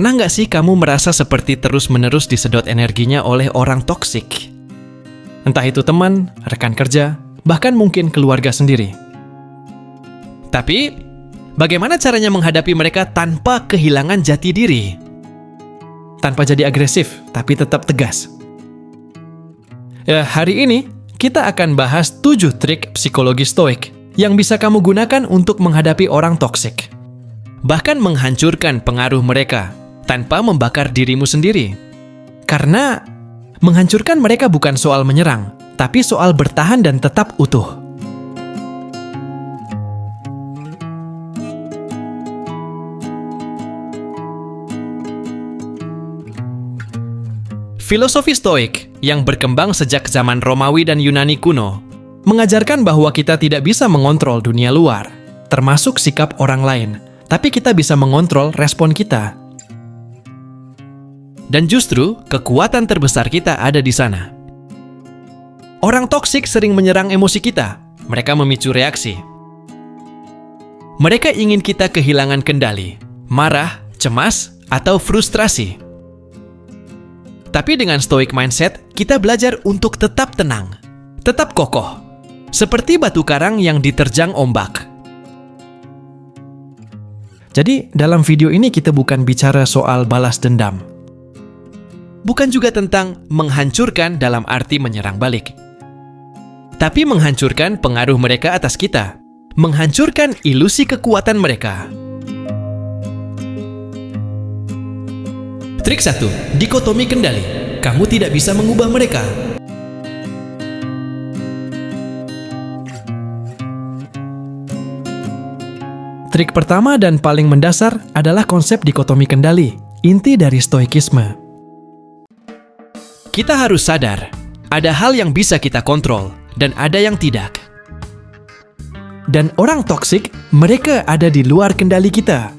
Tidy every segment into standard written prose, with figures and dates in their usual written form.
Pernah nggak sih kamu merasa seperti terus-menerus disedot energinya oleh orang toksik? Entah itu teman, rekan kerja, bahkan mungkin keluarga sendiri. Tapi, bagaimana caranya menghadapi mereka tanpa kehilangan jati diri? Tanpa jadi agresif, tapi tetap tegas. Hari ini, kita akan bahas 7 trik psikologi stoik yang bisa kamu gunakan untuk menghadapi orang toksik. Bahkan menghancurkan pengaruh mereka tanpa membakar dirimu sendiri. Karena menghancurkan mereka bukan soal menyerang, tapi soal bertahan dan tetap utuh. Filosofi Stoik yang berkembang sejak zaman Romawi dan Yunani kuno mengajarkan bahwa kita tidak bisa mengontrol dunia luar, termasuk sikap orang lain, tapi kita bisa mengontrol respon kita. Dan justru, kekuatan terbesar kita ada di sana. Orang toksik sering menyerang emosi kita. Mereka memicu reaksi. Mereka ingin kita kehilangan kendali, marah, cemas, atau frustrasi. Tapi dengan stoic mindset, kita belajar untuk tetap tenang, tetap kokoh, seperti batu karang yang diterjang ombak. Jadi, dalam video ini kita bukan bicara soal balas dendam. Bukan juga tentang menghancurkan dalam arti menyerang balik. Tapi menghancurkan pengaruh mereka atas kita. Menghancurkan ilusi kekuatan mereka. Trik 1. Dikotomi kendali. Kamu tidak bisa mengubah mereka. Trik pertama dan paling mendasar adalah konsep dikotomi kendali, inti dari stoikisme. Kita harus sadar, ada hal yang bisa kita kontrol, dan ada yang tidak. Dan orang toksik, mereka ada di luar kendali kita.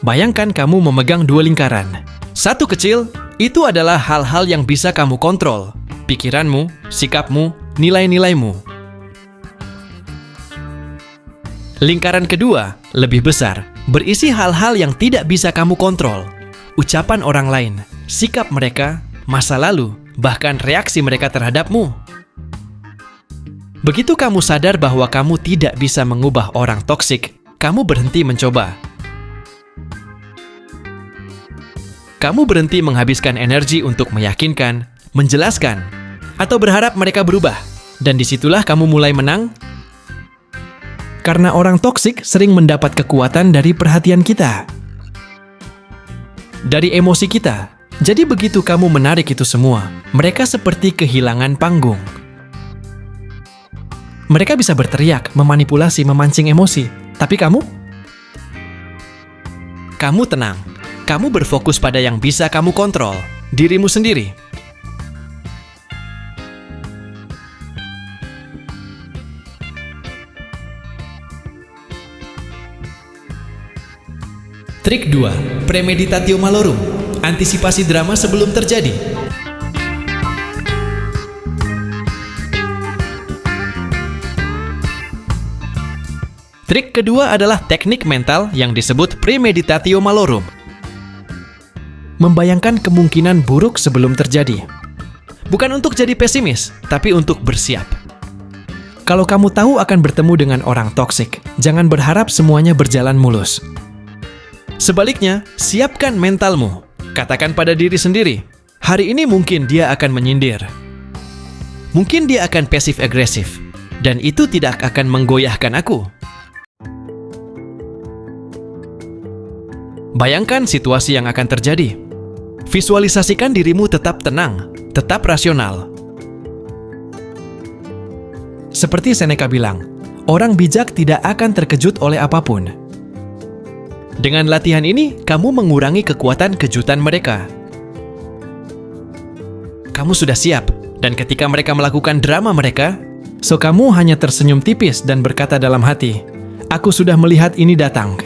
Bayangkan kamu memegang 2 lingkaran. Satu kecil, itu adalah hal-hal yang bisa kamu kontrol. Pikiranmu, sikapmu, nilai-nilaimu. Lingkaran kedua, lebih besar, berisi hal-hal yang tidak bisa kamu kontrol. Ucapan orang lain, sikap mereka, masa lalu, bahkan reaksi mereka terhadapmu. Begitu kamu sadar bahwa kamu tidak bisa mengubah orang toksik, kamu berhenti mencoba. Kamu berhenti menghabiskan energi untuk meyakinkan, menjelaskan, atau berharap mereka berubah. Dan disitulah kamu mulai menang. Karena orang toksik sering mendapat kekuatan dari perhatian kita. Dari emosi kita. Jadi begitu kamu menarik itu semua, mereka seperti kehilangan panggung. Mereka bisa berteriak, memanipulasi, memancing emosi. Tapi kamu? Kamu tenang. Kamu berfokus pada yang bisa kamu kontrol, dirimu sendiri. Trik 2. Premeditatio malorum. Antisipasi drama sebelum terjadi. Trik kedua adalah teknik mental yang disebut premeditatio malorum. Membayangkan kemungkinan buruk sebelum terjadi. Bukan untuk jadi pesimis, tapi untuk bersiap. Kalau kamu tahu akan bertemu dengan orang toksik, jangan berharap semuanya berjalan mulus. Sebaliknya, siapkan mentalmu. Katakan pada diri sendiri, hari ini mungkin dia akan menyindir. Mungkin dia akan pasif-agresif, dan itu tidak akan menggoyahkan aku. Bayangkan situasi yang akan terjadi. Visualisasikan dirimu tetap tenang, tetap rasional. Seperti Seneca bilang, orang bijak tidak akan terkejut oleh apapun. Dengan latihan ini, kamu mengurangi kekuatan kejutan mereka. Kamu sudah siap, dan ketika mereka melakukan drama mereka, kamu hanya tersenyum tipis dan berkata dalam hati, "Aku sudah melihat ini datang."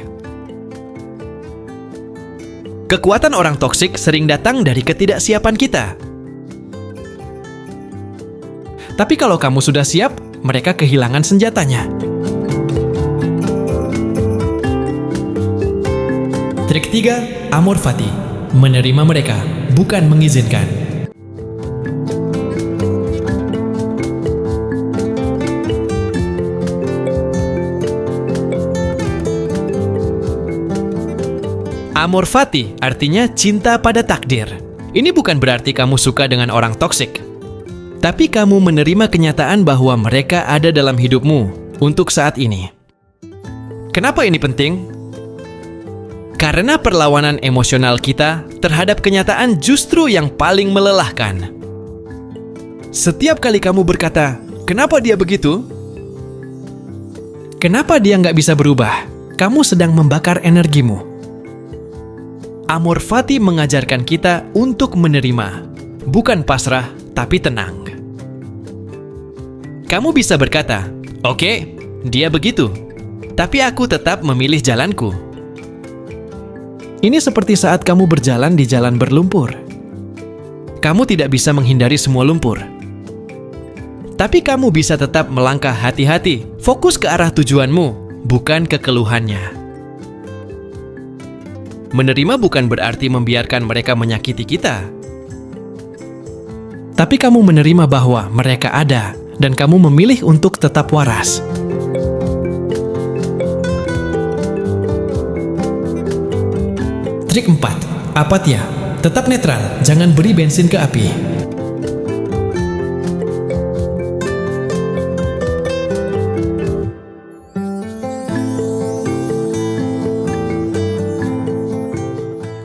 Kekuatan orang toksik sering datang dari ketidaksiapan kita. Tapi kalau kamu sudah siap, mereka kehilangan senjatanya. Trik 3, amor fati. Menerima mereka, bukan mengizinkan. Amor fati artinya cinta pada takdir. Ini bukan berarti kamu suka dengan orang toksik, tapi kamu menerima kenyataan bahwa mereka ada dalam hidupmu untuk saat ini. Kenapa ini penting? Karena perlawanan emosional kita terhadap kenyataan justru yang paling melelahkan. Setiap kali kamu berkata, "Kenapa dia begitu? Kenapa dia nggak bisa berubah?" Kamu sedang membakar energimu. Amor fati mengajarkan kita untuk menerima, bukan pasrah, tapi tenang. Kamu bisa berkata, "Oke, dia begitu, tapi aku tetap memilih jalanku." Ini seperti saat kamu berjalan di jalan berlumpur. Kamu tidak bisa menghindari semua lumpur. Tapi kamu bisa tetap melangkah hati-hati, fokus ke arah tujuanmu, bukan ke keluhannya. Menerima bukan berarti membiarkan mereka menyakiti kita. Tapi kamu menerima bahwa mereka ada, dan kamu memilih untuk tetap waras. Trik 4. Apatia. Tetap netral, jangan beri bensin ke api.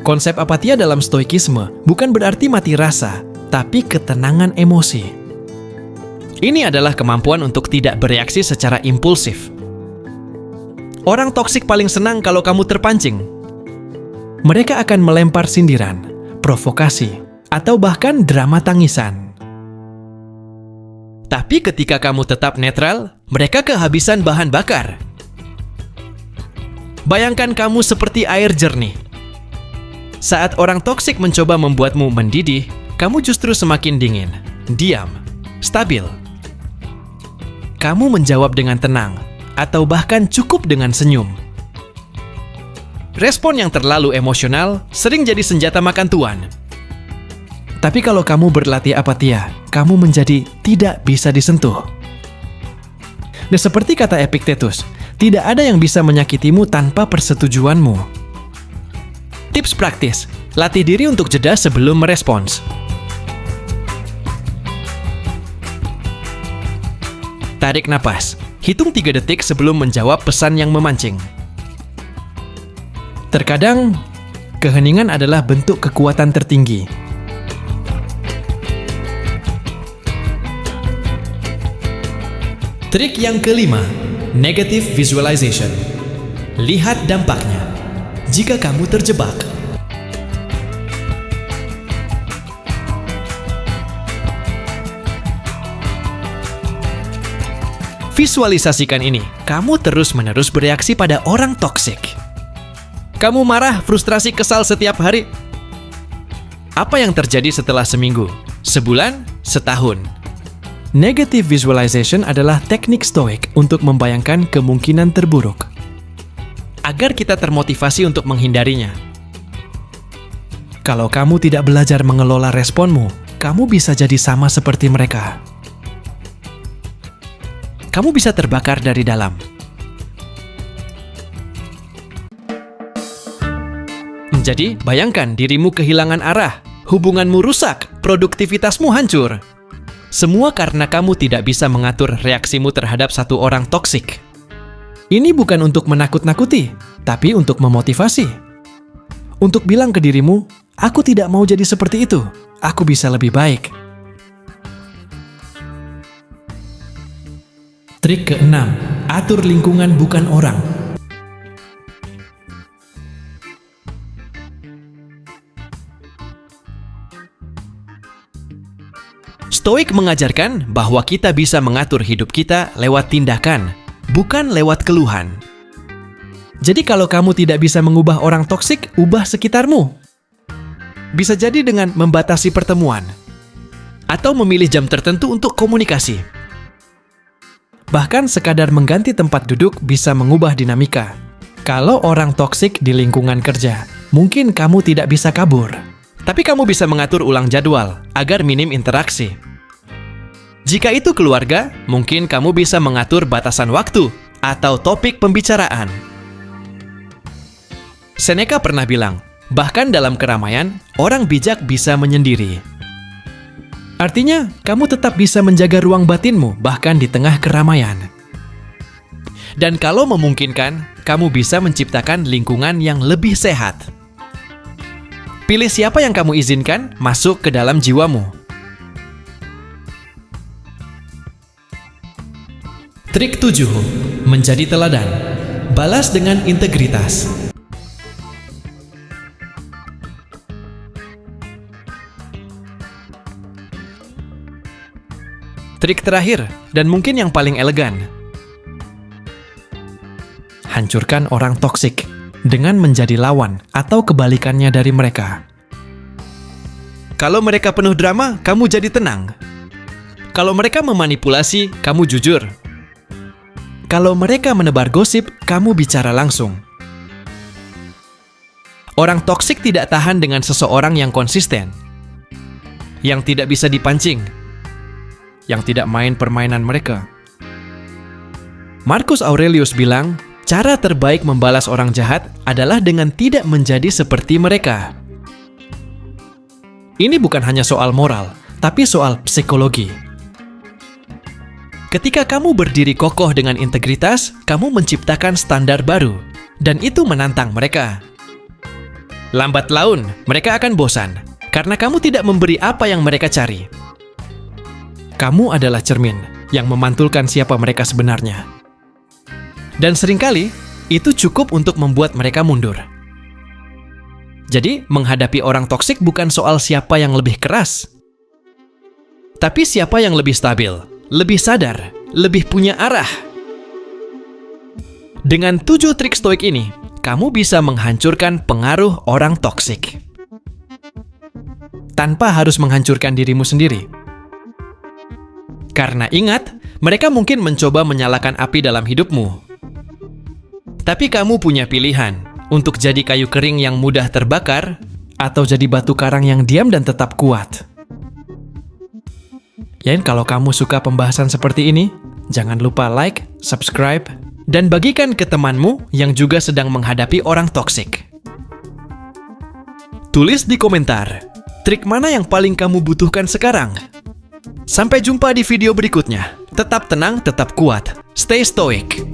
Konsep apatia dalam stoikisme bukan berarti mati rasa, tapi ketenangan emosi. Ini adalah kemampuan untuk tidak bereaksi secara impulsif. Orang toksik paling senang kalau kamu terpancing. Mereka akan melempar sindiran, provokasi, atau bahkan drama tangisan. Tapi ketika kamu tetap netral, mereka kehabisan bahan bakar. Bayangkan kamu seperti air jernih. Saat orang toksik mencoba membuatmu mendidih, kamu justru semakin dingin, diam, stabil. Kamu menjawab dengan tenang, atau bahkan cukup dengan senyum. Respon yang terlalu emosional sering jadi senjata makan tuan. Tapi kalau kamu berlatih apatia, kamu menjadi tidak bisa disentuh. Dan seperti kata Epictetus, tidak ada yang bisa menyakitimu tanpa persetujuanmu. Tips praktis, latih diri untuk jeda sebelum merespons. Tarik napas, hitung 3 detik sebelum menjawab pesan yang memancing. Terkadang, keheningan adalah bentuk kekuatan tertinggi. Trik yang kelima, negative visualization. Lihat dampaknya. Jika kamu terjebak, visualisasikan ini. Kamu terus-menerus bereaksi pada orang toksik. Kamu marah, frustrasi, kesal setiap hari. Apa yang terjadi setelah seminggu, sebulan, setahun? Negative visualization adalah teknik stoik untuk membayangkan kemungkinan terburuk, agar kita termotivasi untuk menghindarinya. Kalau kamu tidak belajar mengelola responmu, kamu bisa jadi sama seperti mereka. Kamu bisa terbakar dari dalam. Jadi, bayangkan dirimu kehilangan arah, hubunganmu rusak, produktivitasmu hancur. Semua karena kamu tidak bisa mengatur reaksimu terhadap satu orang toksik. Ini bukan untuk menakut-nakuti, tapi untuk memotivasi. Untuk bilang ke dirimu, aku tidak mau jadi seperti itu, aku bisa lebih baik. Trik ke-6, atur lingkungan bukan orang. Stoik mengajarkan bahwa kita bisa mengatur hidup kita lewat tindakan, bukan lewat keluhan. Jadi kalau kamu tidak bisa mengubah orang toksik, ubah sekitarmu. Bisa jadi dengan membatasi pertemuan, atau memilih jam tertentu untuk komunikasi. Bahkan sekadar mengganti tempat duduk bisa mengubah dinamika. Kalau orang toksik di lingkungan kerja, mungkin kamu tidak bisa kabur. Tapi kamu bisa mengatur ulang jadwal agar minim interaksi. Jika itu keluarga, mungkin kamu bisa mengatur batasan waktu atau topik pembicaraan. Seneca pernah bilang, bahkan dalam keramaian, orang bijak bisa menyendiri. Artinya, kamu tetap bisa menjaga ruang batinmu bahkan di tengah keramaian. Dan kalau memungkinkan, kamu bisa menciptakan lingkungan yang lebih sehat. Pilih siapa yang kamu izinkan masuk ke dalam jiwamu. Trik 7. Menjadi teladan. Balas dengan integritas. Trik terakhir, dan mungkin yang paling elegan. Hancurkan orang toksik dengan menjadi lawan atau kebalikannya dari mereka. Kalau mereka penuh drama, kamu jadi tenang. Kalau mereka memanipulasi, kamu jujur. Kalau mereka menebar gosip, kamu bicara langsung. Orang toksik tidak tahan dengan seseorang yang konsisten, yang tidak bisa dipancing, yang tidak main permainan mereka. Marcus Aurelius bilang, cara terbaik membalas orang jahat adalah dengan tidak menjadi seperti mereka. Ini bukan hanya soal moral, tapi soal psikologi. Ketika kamu berdiri kokoh dengan integritas, kamu menciptakan standar baru, dan itu menantang mereka. Lambat laun, mereka akan bosan, karena kamu tidak memberi apa yang mereka cari. Kamu adalah cermin yang memantulkan siapa mereka sebenarnya. Dan seringkali, itu cukup untuk membuat mereka mundur. Jadi, menghadapi orang toksik bukan soal siapa yang lebih keras, tapi siapa yang lebih stabil, lebih sadar, lebih punya arah. Dengan 7 trik stoik ini, kamu bisa menghancurkan pengaruh orang toksik. Tanpa harus menghancurkan dirimu sendiri. Karena ingat, mereka mungkin mencoba menyalakan api dalam hidupmu. Tapi kamu punya pilihan untuk jadi kayu kering yang mudah terbakar atau jadi batu karang yang diam dan tetap kuat. Kalau kamu suka pembahasan seperti ini, jangan lupa like, subscribe, dan bagikan ke temanmu yang juga sedang menghadapi orang toksik. Tulis di komentar, trik mana yang paling kamu butuhkan sekarang? Sampai jumpa di video berikutnya. Tetap tenang, tetap kuat. Stay stoic.